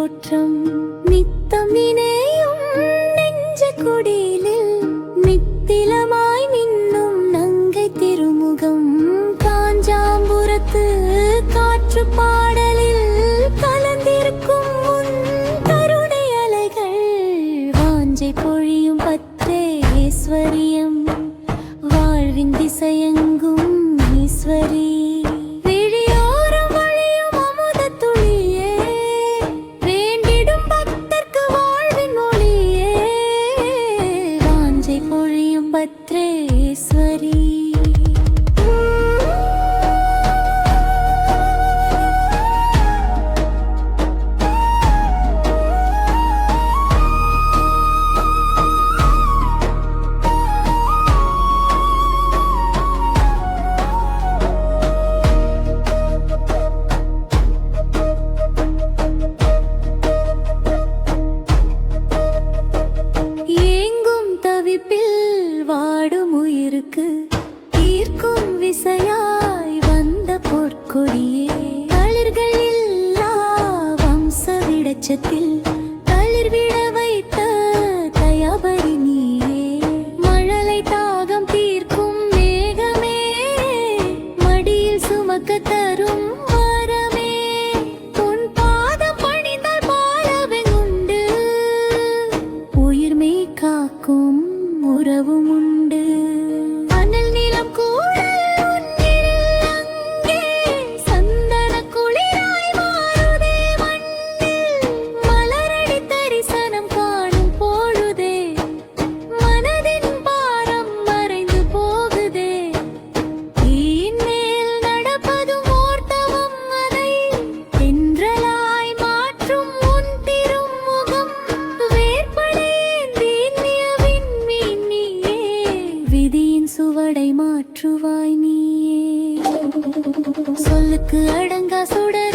தோற்றம் நித்தம் நினையும் நெஞ்ச குடிலில் நித்திலமாய் மின்னும் நங்கை திருமுகம் காஞ்சாம்புரத்து காற்று பாடலில் கலந்திருக்கும் உன் கருணை அலைகள் வாஞ்சை பொழியும் பத்ரேஸ்வரியம் வாழ்வின் திசையெங்கும் ஈஸ்வரி பத்ரேஸ்வரி வாடும் உயிருக்கு தீர்க்கும் விசையாய் வந்த பொற்கொடியே தளிர்கள் இல்லா வம்ச விடச்சத்தில் தளிர்விட வைத்த தயாபரி நீயே மழலை தாகம் தீர்க்கும் மேகமே மடியில் சுமக்க தரும் வரமே உன் பாதம் பணிந்தால் பாலவெங்குண்டு உயிர்மை காக்கும் உறவும் உண்டு அனல் நிலம் கூட அங்கே சந்தன குளிராய் மாறுதே மண்ணில் மலரடி தரிசனம் காணும் பொழுதே மனதின் பாரம் மறைந்து போகுதே மேல் நடப்பதும் ஓர்த்தவம் அதை தென்றலாய் மாற்றும் உன் திருமுகம் வேற்படையேந்தி விதியின் சுவடை மாற்றுவாய் நீயே சொல்லுக்கு அடங்கா சுடர்